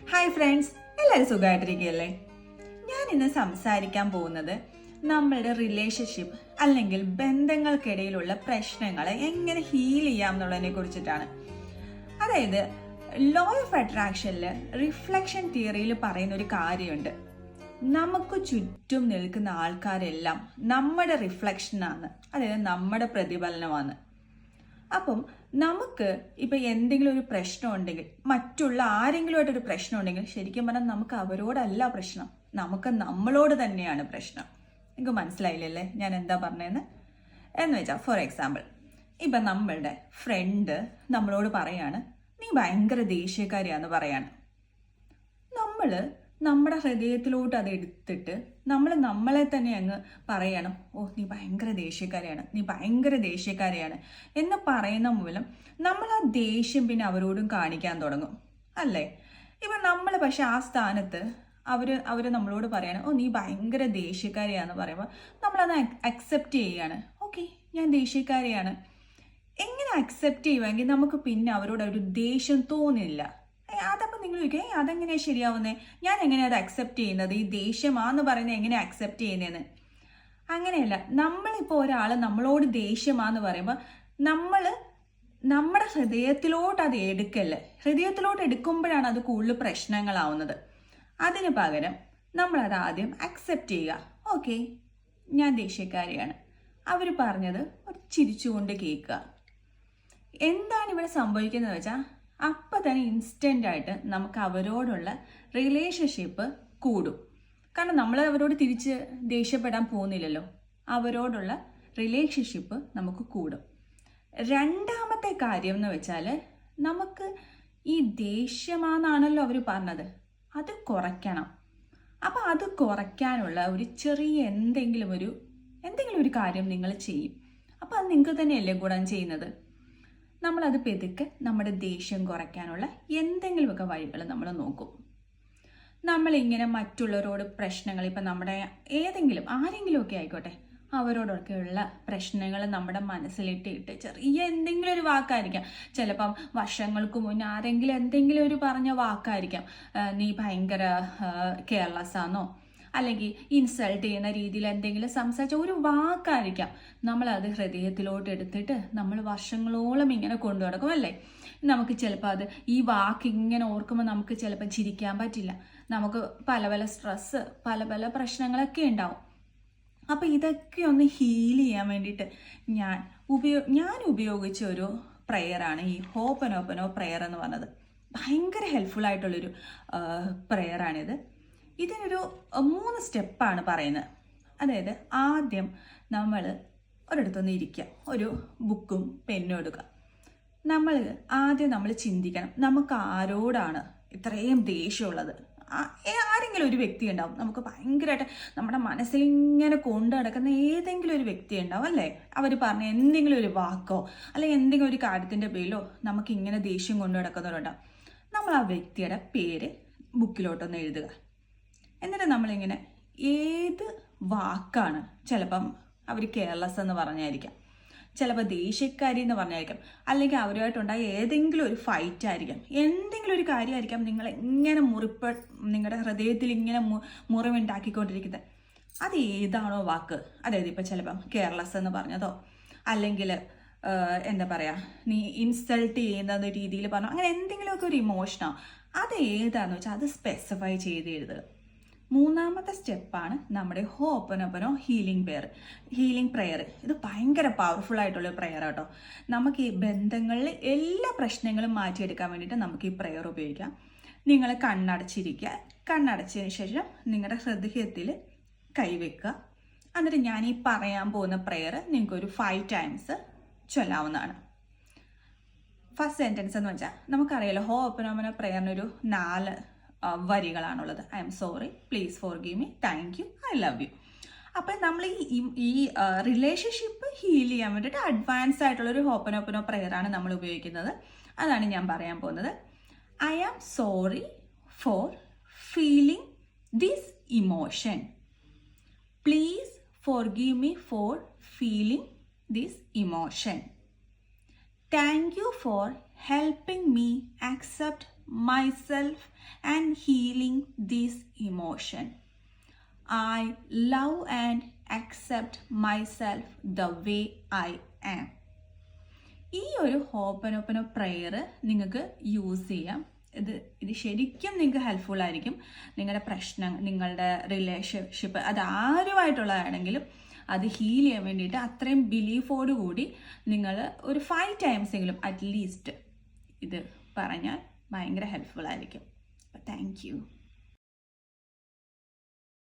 Hi friends, എല്ലാവരും സുഖമായിട്ടിരിക്കുകയല്ലേ? ഞാൻ ഇന്ന് സംസാരിക്കാൻ പോകുന്നത് നമ്മളുടെ റിലേഷൻഷിപ്പ് അല്ലെങ്കിൽ ബന്ധങ്ങൾക്കിടയിലുള്ള പ്രശ്നങ്ങളെ എങ്ങനെ ഹീൽ ചെയ്യാം എന്നുള്ളതിനെ കുറിച്ചിട്ടാണ്. അതായത് ലോ ഓഫ് അട്രാക്ഷനിൽ റിഫ്ലക്ഷൻ തിയറിയിൽ പറയുന്ന ഒരു കാര്യമുണ്ട്. നമുക്ക് ചുറ്റും നിൽക്കുന്ന ആൾക്കാരെല്ലാം നമ്മുടെ റിഫ്ലക്ഷനാണ്, അതായത് നമ്മുടെ പ്രതിഫലനമാണ്. അപ്പം നമുക്ക് ഇപ്പം എന്തെങ്കിലും ഒരു പ്രശ്നം ഉണ്ടെങ്കിൽ, മറ്റുള്ള ആരെങ്കിലുമായിട്ടൊരു പ്രശ്നം ഉണ്ടെങ്കിൽ, ശരിക്കും പറഞ്ഞാൽ നമുക്ക് അവരോടല്ല പ്രശ്നം, നമുക്ക് നമ്മളോട് തന്നെയാണ് പ്രശ്നം. നിങ്ങൾക്ക് മനസ്സിലായില്ലല്ലേ ഞാൻ എന്താ പറഞ്ഞതെന്ന്? എന്ന് വെച്ചാൽ ഫോർ എക്സാമ്പിൾ, ഇപ്പം നമ്മളുടെ ഫ്രണ്ട് നമ്മളോട് പറയാണ് നീ ഭയങ്കര ദേഷ്യക്കാരിയാന്ന് പറയാണ്. നമ്മൾ നമ്മുടെ ഹൃദയത്തിലോട്ട് അത് എടുത്തിട്ട് നമ്മളെ തന്നെ അങ്ങ് പറയണം, ഓ നീ ഭയങ്കര ദേഷ്യക്കാരിയാണ്, നീ ഭയങ്കര ദേഷ്യക്കാരിയാണ് എന്ന് പറയുന്ന മൂലം നമ്മൾ ആ ദേഷ്യം പിന്നെ അവരോടും കാണിക്കാൻ തുടങ്ങും, അല്ലേ? ഇപ്പം നമ്മൾ പക്ഷെ ആ സ്ഥാനത്ത് അവർ നമ്മളോട് പറയാണ് ഓ നീ ഭയങ്കര ദേഷ്യക്കാരിയാന്ന് പറയുമ്പോൾ നമ്മളത് അക്സെപ്റ്റ് ചെയ്യാണ്. ഓക്കെ, ഞാൻ ദേഷ്യക്കാരിയാണ്. എങ്ങനെ അക്സെപ്റ്റ് ചെയ്യുമെങ്കിൽ നമുക്ക് പിന്നെ അവരോട് ഒരു ദേഷ്യം തോന്നില്ല. അതപ്പോൾ നിങ്ങൾ ചോദിക്കുക അതെങ്ങനെയാണ് ശരിയാവുന്നത്, ഞാൻ എങ്ങനെയാണ് അത് അക്സെപ്റ്റ് ചെയ്യുന്നത്, ഈ ദേഷ്യമാന്ന് പറയുന്നത് എങ്ങനെയാണ് അക്സെപ്റ്റ് ചെയ്യുന്നതെന്ന്? അങ്ങനെയല്ല, നമ്മളിപ്പോൾ ഒരാൾ നമ്മളോട് ദേഷ്യമാന്ന് പറയുമ്പോൾ നമ്മൾ നമ്മുടെ ഹൃദയത്തിലോട്ട് അത് എടുക്കല്ലേ. ഹൃദയത്തിലോട്ട് എടുക്കുമ്പോഴാണ് അത് കൂടുതൽ പ്രശ്നങ്ങളാവുന്നത്. അതിന് പകരം നമ്മളത് ആദ്യം അക്സെപ്റ്റ് ചെയ്യുക. ഓക്കെ, ഞാൻ ദേഷ്യക്കാരിയാണ്, അവർ പറഞ്ഞത് ഒരു ചിരിച്ചുകൊണ്ട് കേൾക്കുക. എന്താണ് ഇവിടെ സംഭവിക്കുന്നത് വെച്ചാൽ അപ്പം തന്നെ ഇൻസ്റ്റൻ്റ് ആയിട്ട് നമുക്ക് അവരോടുള്ള റിലേഷൻഷിപ്പ് കൂടും. കാരണം നമ്മൾ അവരോട് തിരിച്ച് ദേഷ്യപ്പെടാൻ പോകുന്നില്ലല്ലോ, അവരോടുള്ള റിലേഷൻഷിപ്പ് നമുക്ക് കൂടും. രണ്ടാമത്തെ കാര്യം എന്ന് വെച്ചാൽ നമുക്ക് ഈ ദേഷ്യമാണെന്നാണല്ലോ അവർ പറഞ്ഞത്, അത് കുറയ്ക്കണം. അപ്പം അത് കുറയ്ക്കാനുള്ള ഒരു ചെറിയ എന്തെങ്കിലും ഒരു കാര്യം നിങ്ങൾ ചെയ്യും. അപ്പം അത് നിങ്ങൾക്ക് തന്നെയല്ലേ ഗുണം ചെയ്യുന്നത്. നമ്മളത് പെതുക്കെ നമ്മുടെ ദേഷ്യം കുറയ്ക്കാനുള്ള എന്തെങ്കിലുമൊക്കെ വഴികൾ നമ്മൾ നോക്കും. നമ്മളിങ്ങനെ മറ്റുള്ളവരോട് പ്രശ്നങ്ങൾ, ഇപ്പം നമ്മുടെ ആരെങ്കിലുമൊക്കെ ആയിക്കോട്ടെ, അവരോടൊക്കെയുള്ള പ്രശ്നങ്ങൾ നമ്മുടെ മനസ്സിലിട്ടിട്ട് ചെറിയ എന്തെങ്കിലും ഒരു വാക്കായിരിക്കാം, ചിലപ്പം വർഷങ്ങൾക്ക് മുന്നേ ആരെങ്കിലും എന്തെങ്കിലും ഒരു പറഞ്ഞ വാക്കായിരിക്കാം, നീ ഭയങ്കര കെയർലെസ് ആണോ, അല്ലെങ്കിൽ ഇൻസൾട്ട് ചെയ്യുന്ന രീതിയിൽ എന്തെങ്കിലും സംസാരിച്ച ഒരു വാക്കായിരിക്കാം, നമ്മളത് ഹൃദയത്തിലോട്ട് എടുത്തിട്ട് നമ്മൾ വർഷങ്ങളോളം ഇങ്ങനെ കൊണ്ടു നടക്കും, അല്ലേ? നമുക്ക് ചിലപ്പോൾ അത് ഈ വാക്ക് ഇങ്ങനെ ഓർക്കുമ്പോൾ നമുക്ക് ചിലപ്പോൾ ചിരിക്കാൻ പറ്റില്ല, നമുക്ക് പല പല സ്ട്രെസ്സ്, പല പല പ്രശ്നങ്ങളൊക്കെ ഉണ്ടാവും. അപ്പോൾ ഇതൊക്കെ ഒന്ന് ഹീൽ ചെയ്യാൻ വേണ്ടിയിട്ട് ഞാൻ ഉപയോഗിച്ച ഒരു പ്രെയറാണ് ഈ ഹോപ്പനോപ്പനോ പ്രെയർ എന്ന് പറഞ്ഞത്. ഭയങ്കര ഹെൽപ്ഫുൾ ആയിട്ടുള്ളൊരു പ്രെയറാണിത്. ഇതിനൊരു 3 സ്റ്റെപ്പാണ് പറയുന്നത്. അതായത് ആദ്യം നമ്മൾ ഒരിടത്തൊന്ന് ഇരിക്കുക, ഒരു ബുക്കും പെന്നും എടുക്കുക. ആദ്യം നമ്മൾ ചിന്തിക്കണം നമുക്ക് ആരോടാണ് ഇത്രയും ദേഷ്യമുള്ളത്. ആരെങ്കിലും ഒരു വ്യക്തി ഉണ്ടാവും, നമുക്ക് ഭയങ്കരമായിട്ട് നമ്മുടെ മനസ്സിൽ ഇങ്ങനെ കൊണ്ടു നടക്കുന്ന ഏതെങ്കിലും ഒരു വ്യക്തി ഉണ്ടാവും, അല്ലേ? അവർ പറഞ്ഞ എന്തെങ്കിലും ഒരു വാക്കോ അല്ലെങ്കിൽ എന്തെങ്കിലും ഒരു കാര്യത്തിൻ്റെ പേരിലോ നമുക്ക് ഇങ്ങനെ ദേഷ്യം കൊണ്ടു നടക്കുന്നവരുണ്ടാവും. നമ്മൾ ആ വ്യക്തിയുടെ പേര് ബുക്കിലോട്ടൊന്ന് എഴുതുക. എന്നിട്ട് നമ്മളിങ്ങനെ ഏത് വാക്കാണ്, ചിലപ്പം അവർ കെയർലെസ് എന്ന് പറഞ്ഞായിരിക്കാം, ചിലപ്പോൾ ദേഷ്യക്കാരി എന്ന് പറഞ്ഞായിരിക്കാം, അല്ലെങ്കിൽ അവരുമായിട്ടുണ്ടായ ഏതെങ്കിലും ഒരു ഫൈറ്റ് ആയിരിക്കാം, എന്തെങ്കിലും ഒരു കാര്യമായിരിക്കാം നിങ്ങളെങ്ങനെ നിങ്ങളുടെ ഹൃദയത്തിൽ ഇങ്ങനെ മുറിവുണ്ടാക്കിക്കൊണ്ടിരിക്കുന്നത്. അത് ഏതാണോ വാക്ക്, അതായത് ഇപ്പം ചിലപ്പം കെയർലെസ് എന്ന് പറഞ്ഞതോ, അല്ലെങ്കിൽ എന്താ പറയുക നീ ഇൻസൾട്ട് ചെയ്യുന്ന രീതിയിൽ പറഞ്ഞോ, അങ്ങനെ എന്തെങ്കിലുമൊക്കെ ഒരു ഇമോഷനോ, അത് ഏതാണെന്ന് വെച്ചാൽ അത് സ്പെസിഫൈ ചെയ്ത് എഴുതുക. 3ാമത്തെ സ്റ്റെപ്പാണ് നമ്മുടെ ഹോപ്പനോപ്പനോ ഹീലിംഗ് പ്രെയർ. ഇത് ഭയങ്കര പവർഫുൾ ആയിട്ടുള്ള പ്രെയർ കേട്ടോ. നമുക്ക് ഈ ബന്ധങ്ങളിൽ എല്ലാ പ്രശ്നങ്ങളും മാറ്റിയെടുക്കാൻ വേണ്ടിയിട്ട് നമുക്ക് ഈ പ്രെയർ ഉപയോഗിക്കാം. നിങ്ങൾ കണ്ണടച്ചിരിക്കുക, കണ്ണടച്ചതിന് ശേഷം നിങ്ങളുടെ ഹൃദയത്തിൽ കൈവയ്ക്കുക. എന്നിട്ട് ഞാൻ ഈ പറയാൻ പോകുന്ന പ്രെയർ നിങ്ങൾക്കൊരു 5 ടൈംസ് ചൊല്ലാവുന്നതാണ്. ഫസ്റ്റ് സെൻറ്റൻസ് എന്ന് വെച്ചാൽ നമുക്കറിയാലോ ഹോപ്പനോപ്പനോ പ്രെയറിനൊരു 4 വരികളാണുള്ളത്. I am sorry, please forgive me, thank you, I love you. അപ്പം നമ്മൾ ഈ റിലേഷൻഷിപ്പ് ഹീൽ ചെയ്യാൻ വേണ്ടിയിട്ട് അഡ്വാൻസ് ആയിട്ടുള്ളൊരു ഹോപ്പനോപ്പനോ പ്രെയറാണ് നമ്മൾ ഉപയോഗിക്കുന്നത്. അതാണ് ഞാൻ പറയാൻ പോകുന്നത്. I am sorry for feeling this emotion. Please forgive me for feeling this emotion. Thank you for helping me accept myself and healing this emotion. I love and accept myself the way I am. ഈ ഒരു ഹോപ്പനോപ്പനോ prayer നിങ്ങൾക്ക് use ചെയ്യാം. ഇത് ശരിക്കും നിങ്ങൾക്ക് helpful ആയിരിക്കും. നിങ്ങളുടെ പ്രശ്നം, നിങ്ങളുടെ റിലേഷൻഷിപ്പ്, അത് ആരുമായിട്ടുള്ളതാണെങ്കിലും അത് ഹീൽ ചെയ്യാൻ വേണ്ടിയിട്ട് അത്രയും ബിലീഫോട് കൂടി നിങ്ങൾ ഒരു 5 times എങ്കിലും അറ്റ്ലീസ്റ്റ് ഇത് പറഞ്ഞാൽ ഭയങ്കര ഹെൽപ്ഫുൾ ആയിരിക്കും. Thank you.